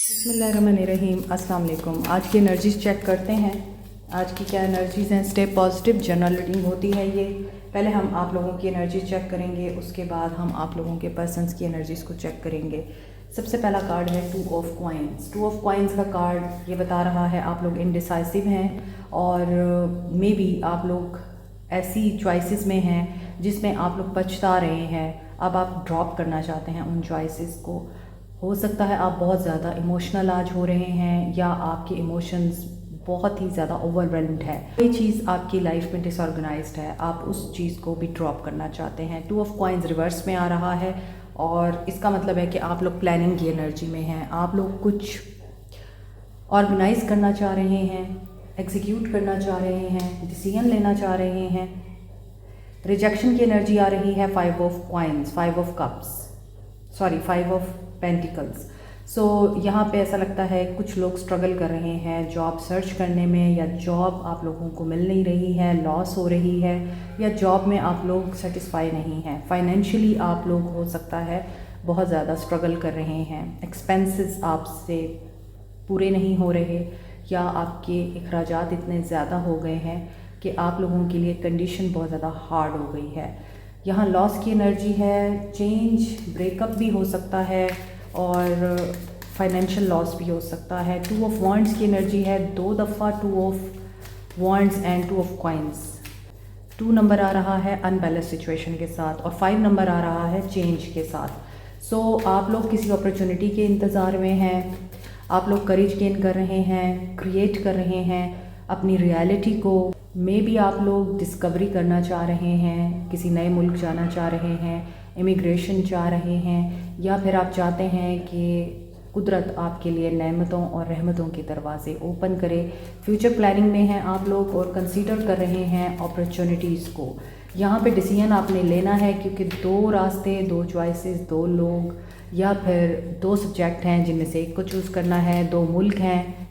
बिस्मिल्लाहिर्रहमानिर्रहीम। अस्सलाम वालेकुम। आज की एनर्जीज़ चेक करते हैं, आज की क्या एनर्जीज़ हैं। स्टे पॉजिटिव जनरल रीडिंग होती है ये। पहले हम आप लोगों की एनर्जी चेक करेंगे, उसके बाद हम आप लोगों के पर्सन्स की एनर्जीज़ को चेक करेंगे। सबसे पहला कार्ड है 2 ऑफ कॉइन्स। 2 ऑफ कॉइन्स का कार्ड ये बता रहा है आप लोग इनडिसाइसिव हैं और मे बी आप लोग ऐसी चॉइसेस में हैं जिसमें आप लोग पछता रहे हैं। अब आप ड्रॉप करना चाहते हैं उन चॉइसेस को। हो सकता है आप बहुत ज़्यादा इमोशनल आज हो रहे हैं या आपके इमोशंस बहुत ही ज़्यादा ओवरवेल्म्ड है। कोई चीज़ आपकी लाइफ में डिसऑर्गेनाइज्ड है, आप उस चीज़ को भी ड्रॉप करना चाहते हैं। 2 ऑफ कॉइन्स रिवर्स में आ रहा है और इसका मतलब है कि आप लोग प्लानिंग की एनर्जी में हैं। आप लोग कुछ ऑर्गेनाइज करना चाह रहे हैं, एग्जीक्यूट करना चाह रहे हैं, डिसीजन लेना चाह रहे हैं। रिजेक्शन की एनर्जी आ रही है 5 of coins, 5 of cups, sorry 5 of pentacles. So यहाँ पे ऐसा लगता है कुछ लोग स्ट्रगल कर रहे हैं जॉब सर्च करने में, या जॉब आप लोगों को मिल नहीं रही है, लॉस हो रही है, या जॉब में आप लोग सेटिस्फाई नहीं हैं। फाइनेंशियली आप लोग हो सकता है बहुत ज़्यादा स्ट्रगल कर रहे हैं, एक्सपेंसेस आपसे पूरे नहीं हो रहे, या आपके अखराजात इतने ज़्यादा हो गए हैं कि आप लोगों के लिए कंडीशन बहुत ज़्यादा हार्ड हो गई है। यहाँ लॉस की एनर्जी है, चेंज, ब्रेकअप भी हो सकता है और फाइनेंशियल लॉस भी हो सकता है। 2 ऑफ वॉन्ड्स की एनर्जी है, 2 दफ़ा 2 of wands and 2 of coins. 2 number आ रहा है अनबैलेंस सिचुएशन के साथ और 5 नंबर आ रहा है चेंज के साथ। सो आप लोग किसी अपॉर्चुनिटी के इंतज़ार में हैं, आप लोग करेज गेन कर रहे हैं, क्रिएट कर रहे हैं अपनी रियलिटी को। मे बी आप लोग डिस्कवरी करना चाह रहे हैं, किसी नए मुल्क जाना चाह रहे हैं, इमिग्रेशन चाह रहे हैं, या फिर आप चाहते हैं कि कुदरत आपके लिए नेमतों और रहमतों के दरवाज़े ओपन करे। फ्यूचर प्लानिंग में हैं आप लोग और कंसीडर कर रहे हैं अपॉर्चुनिटीज़ को। यहाँ पे डिसीजन आपने लेना है क्योंकि 2 रास्ते, 2 चॉइसेस, 2 लोग या फिर 2 सब्जेक्ट हैं जिनमें से एक को चूज़ करना है, 2 मुल्क हैं।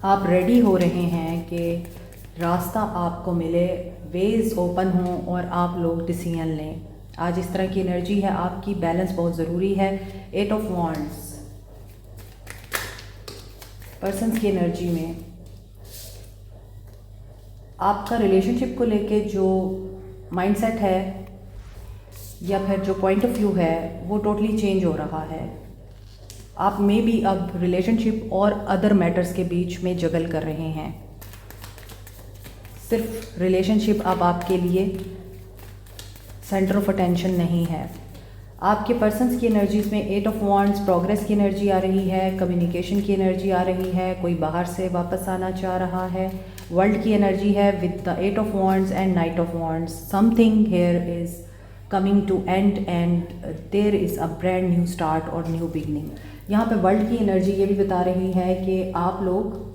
आप रेडी हो रहे हैं कि रास्ता आपको मिले, वेज ओपन हों और आप लोग डिसीजन लें। आज इस तरह की एनर्जी है आपकी, बैलेंस बहुत ज़रूरी है। 8 ऑफ वॉन्ड्स पर्सन्स की एनर्जी में आपका रिलेशनशिप को लेके जो माइंडसेट है या फिर जो पॉइंट ऑफ व्यू है वो टोटली चेंज हो रहा है। आप मे बी अब रिलेशनशिप और अदर मैटर्स के बीच में जगल कर रहे हैं। सिर्फ रिलेशनशिप अब आपके लिए सेंटर ऑफ अटेंशन नहीं है। आपके पर्सन्स की एनर्जीज़ में 8 ऑफ वॉन्ड्स प्रोग्रेस की एनर्जी आ रही है, कम्युनिकेशन की एनर्जी आ रही है, कोई बाहर से वापस आना चाह रहा है। वर्ल्ड की एनर्जी है with the 8 of wands and knight of wands. Something here is coming to end there is a brand new start और न्यू बिगनिंग। यहाँ पे वर्ल्ड की एनर्जी ये भी बता रही है कि आप लोग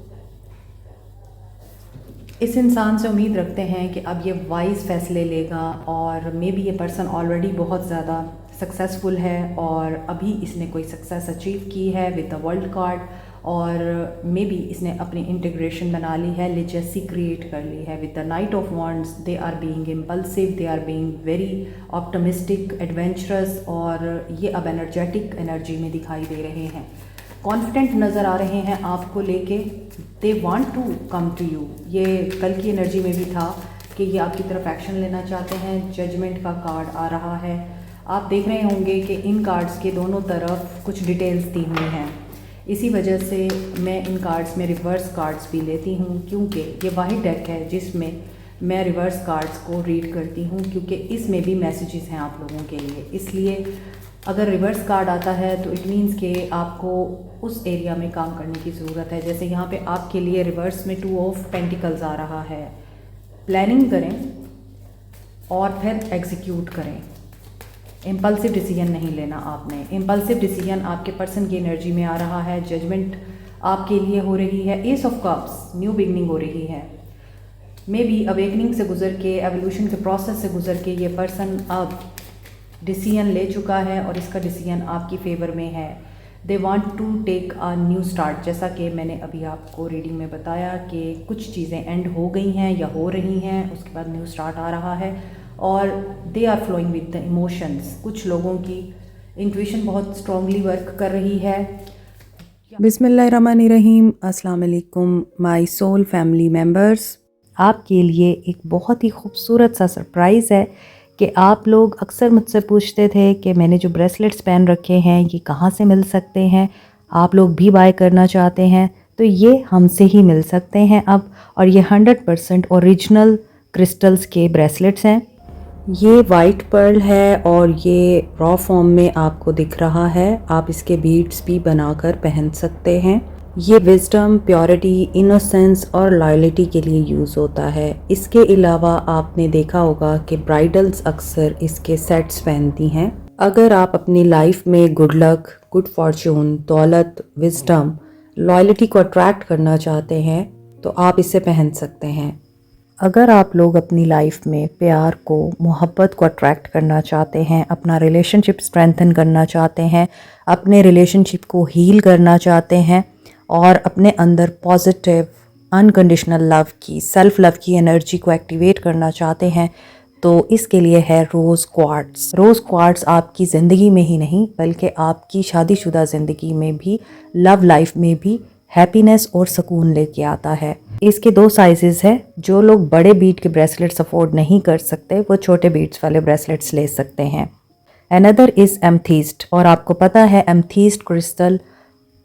इस इंसान से उम्मीद रखते हैं कि अब ये वाइज फैसले लेगा और मे बी ये पर्सन ऑलरेडी बहुत ज़्यादा सक्सेसफुल है और अभी इसने कोई सक्सेस अचीव की है विद द वर्ल्ड कार्ड, और मे बी इसने अपनी इंटीग्रेशन बना ली है, लिजेसी क्रिएट कर ली है with the knight of wands. They are being impulsive, they are being very optimistic, adventurous, और ये अब एनर्जेटिक एनर्जी में दिखाई दे रहे हैं। कॉन्फिडेंट नज़र आ रहे हैं आपको लेके। They want to come to you. ये कल की एनर्जी में भी था कि ये आपकी तरफ एक्शन लेना चाहते हैं। जजमेंट का कार्ड आ रहा है। आप देख रहे होंगे कि इन कार्ड्स के दोनों तरफ कुछ डिटेल्स दी हुई हैं। इसी वजह से मैं इन कार्ड्स में रिवर्स कार्ड्स भी लेती हूँ क्योंकि ये वाहिद डेक है जिसमें मैं रिवर्स कार्ड्स को रीड करती हूँ, क्योंकि इसमें भी मैसेजेस हैं आप लोगों के लिए। इसलिए अगर रिवर्स कार्ड आता है तो इट मीन्स कि आपको उस एरिया में काम करने की ज़रूरत है। जैसे यहाँ पे आपके लिए रिवर्स में 2 ऑफ पेंटिकल्स आ रहा है। प्लानिंग करें और फिर एग्जीक्यूट करें। इम्पल्सिव डिसीजन नहीं लेना आपने। इम्पल्सिव डिसीजन आपके पर्सन की एनर्जी में आ रहा है। जजमेंट आपके लिए हो रही है। S of cups, new beginning हो रही है। मे बी अवेकनिंग से गुजर के, एवोल्यूशन के प्रोसेस से गुजर के ये पर्सन अब डिसीजन ले चुका है और इसका डिसीजन आपकी फेवर में है। They want to take a new start. जैसा कि मैंने अभी आपको रीडिंग में बताया कि कुछ चीज़ें एंड हो गई हैं या हो रही हैं, उसके बाद न्यू स्टार्ट आ रहा है और they are flowing with the emotions. कुछ लोगों की इंट्यूशन बहुत स्ट्रांगली वर्क कर रही है बिस्मिल्लाहिर्रहमानिर्रहीम। अस्सलाम वालेकुम माय सोल फैमिली मेम्बर्स। आपके लिए एक बहुत ही खूबसूरत सा सरप्राइज़ है कि आप लोग अक्सर मुझसे पूछते थे कि मैंने जो ब्रेसलेट्स पहन रखे हैं ये कहाँ से मिल सकते हैं, आप लोग भी बाय करना चाहते हैं तो ये हमसे ही मिल सकते हैं अब। और ये 100% ओरिजिनल क्रिस्टल्स के ब्रेसलेट्स हैं। ये वाइट पर्ल है और ये रॉ फॉर्म में आपको दिख रहा है। आप इसके बीड्स भी बनाकर पहन सकते हैं। ये विजडम, प्योरिटी, इनोसेंस और लॉयल्टी के लिए यूज़ होता है। इसके अलावा आपने देखा होगा कि ब्राइडल्स अक्सर इसके सेट्स पहनती हैं। अगर आप अपनी लाइफ में गुड लक, गुड फॉर्चून, दौलत, विजडम, लॉयल्टी को अट्रैक्ट करना चाहते हैं तो आप इसे पहन सकते हैं। अगर आप लोग अपनी लाइफ में प्यार को, मोहब्बत को अट्रैक्ट करना चाहते हैं, अपना रिलेशनशिप स्ट्रेंथन करना चाहते हैं, अपने रिलेशनशिप को हील करना चाहते हैं और अपने अंदर पॉजिटिव अनकंडीशनल लव की, सेल्फ लव की एनर्जी को एक्टिवेट करना चाहते हैं तो इसके लिए है रोज़ क्वार्ट्स। रोज़ क्वार्ट्स आपकी ज़िंदगी में ही नहीं बल्कि आपकी शादीशुदा ज़िंदगी में भी, लव लाइफ में भी हैप्पीनेस और सुकून लेके आता है। इसके 2 साइजेस हैं। जो लोग बड़े बीट के ब्रेसलेट्स अफोर्ड नहीं कर सकते वो छोटे बीट्स वाले ब्रेसलेट्स ले सकते हैं। Another is amethyst. और आपको पता है एमथीस्ट क्रिस्टल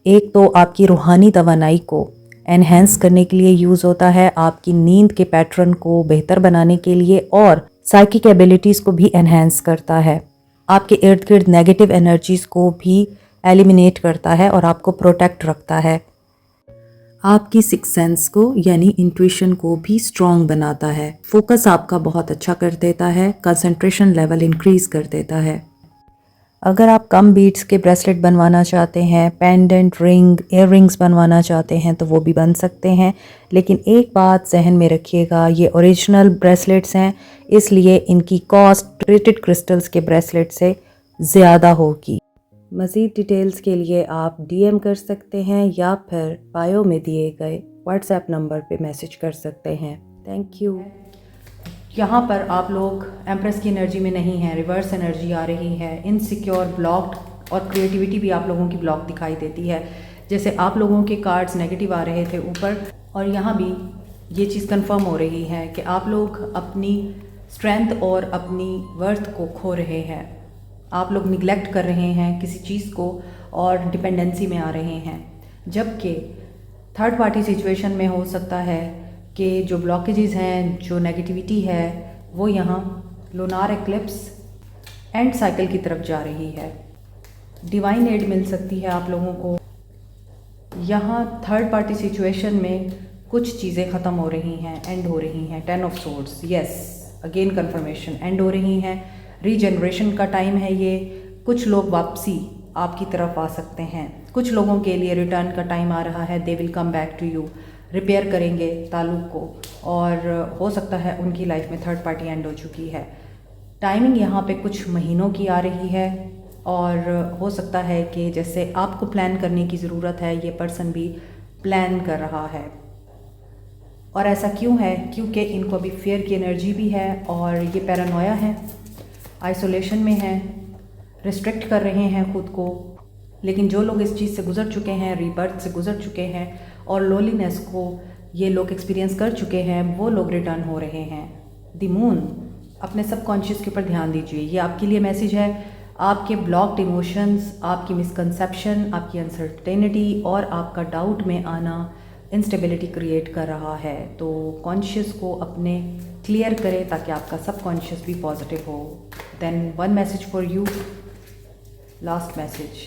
एक तो आपकी रूहानी तवानाई को एनहेंस करने के लिए यूज़ होता है, आपकी नींद के पैटर्न को बेहतर बनाने के लिए और साइकिक एबिलिटीज़ को भी एनहेंस करता है। आपके इर्द गिर्द नेगेटिव एनर्जीज़ को भी एलिमिनेट करता है और आपको प्रोटेक्ट रखता है। आपकी सिक्स सेंस को यानी इंट्यूशन को भी स्ट्रॉन्ग बनाता है। फोकस आपका बहुत अच्छा कर देता है, कंसंट्रेशन लेवल इंक्रीज कर देता है। अगर आप कम बीट्स के ब्रेसलेट बनवाना चाहते हैं, पेंडेंट, रिंग, इयर रिंग्स बनवाना चाहते हैं तो वो भी बन सकते हैं। लेकिन एक बात जहन में रखिएगा, ये ओरिजिनल ब्रेसलेट्स हैं इसलिए इनकी कॉस्ट रेटेड क्रिस्टल्स के ब्रेसलेट से ज़्यादा होगी। मज़ीद डिटेल्स के लिए आप डीएम कर सकते हैं या फिर बायो में दिए गए व्हाट्सएप नंबर पे मैसेज कर सकते हैं। Thank you. यहाँ पर आप लोग एम्प्रेस की एनर्जी में नहीं हैं, रिवर्स एनर्जी आ रही है, इनसिक्योर, ब्लॉक्ड और क्रिएटिविटी भी आप लोगों की ब्लॉक दिखाई देती है। जैसे आप लोगों के कार्ड्स नेगेटिव आ रहे थे ऊपर, और यहाँ भी ये चीज़ कंफर्म हो रही है कि आप लोग अपनी स्ट्रेंथ और अपनी वर्थ को खो रहे हैं। आप लोग निगलेक्ट कर रहे हैं किसी चीज़ को और डिपेंडेंसी में आ रहे हैं, जबकि थर्ड पार्टी सिचुएशन में हो सकता है कि जो ब्लॉकेजेस हैं, जो नेगेटिविटी है वो यहाँ लूनार एक्लिप्स एंड साइकिल की तरफ जा रही है। डिवाइन एड मिल सकती है आप लोगों को। यहाँ थर्ड पार्टी सिचुएशन में कुछ चीज़ें ख़त्म हो रही हैं, एंड हो रही हैं। 10 of swords, yes, again confirmation, and हो रही हैं। रीजनरेशन का टाइम है ये। कुछ लोग वापसी आपकी तरफ आ सकते हैं, कुछ लोगों के लिए रिटर्न का टाइम आ रहा है। They will come back to you, repair करेंगे ताल्लुक़ को, और हो सकता है उनकी लाइफ में थर्ड पार्टी एंड हो चुकी है। टाइमिंग यहाँ पे कुछ महीनों की आ रही है और हो सकता है कि जैसे आपको प्लान करने की ज़रूरत है, ये पर्सन भी प्लान कर रहा है। और ऐसा क्यों है? क्योंकि इनको अभी फेयर की एनर्जी भी है और ये पैरानोया है, आइसोलेशन में हैं, रिस्ट्रिक्ट कर रहे हैं खुद को। लेकिन जो लोग इस चीज़ से गुज़र चुके हैं, रीबर्थ से गुज़र चुके हैं और लोलीनेस को ये लोग एक्सपीरियंस कर चुके हैं, वो लोग रिटर्न हो रहे हैं। द मून, अपने सबकॉन्शियस के ऊपर ध्यान दीजिए। ये आपके लिए मैसेज है। आपके ब्लॉक्ड इमोशंस, आपकी मिसकंसेप्शन, आपकी अनसर्टेनिटी और आपका डाउट में आना इंस्टेबिलिटी क्रिएट कर रहा है। तो कॉन्शियस को अपने क्लियर करें ताकि आपका सबकॉन्शियस भी पॉजिटिव हो। Then one message for you, last message,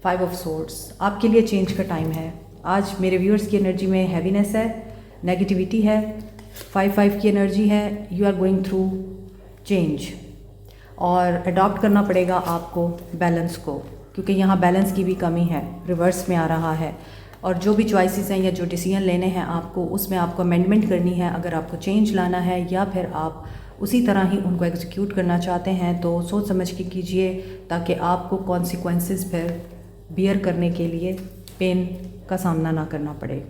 5 of swords. आपके लिए चेंज का टाइम है। आज मेरे व्यूअर्स की एनर्जी में हैवीनेस है, नेगेटिविटी है, 5-5 की एनर्जी है। You are going through change और अडॉप्ट करना पड़ेगा आपको बैलेंस को, क्योंकि यहाँ बैलेंस की भी कमी है, रिवर्स में आ रहा है। और जो भी चॉइसेस हैं या जो डिसीजन लेने हैं आपको, उसमें आपको अमेंडमेंट करनी है। अगर आपको चेंज लाना है या फिर आप उसी तरह ही उनको एग्जीक्यूट करना चाहते हैं तो सोच समझ के कीजिए ताकि आपको कॉन्सिक्वेंसेस फिर बियर करने के लिए पेन का सामना ना करना पड़े।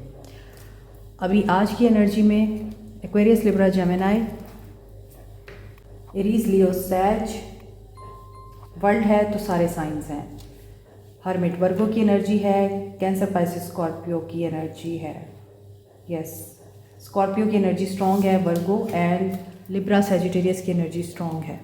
अभी आज की एनर्जी में एक्वेरियस, लिब्रा, जेमिनी, एरीज, लियो, सैज, वर्ल्ड है तो सारे साइंस हैं। हर्मिट वर्गो की एनर्जी है, कैंसर पाइसिस स्कॉर्पियो की एनर्जी है। यस, स्कॉर्पियो की एनर्जी स्ट्रॉन्ग है, वर्गो एंड लिब्रा सैजिटेरियस की एनर्जी स्ट्रॉन्ग है।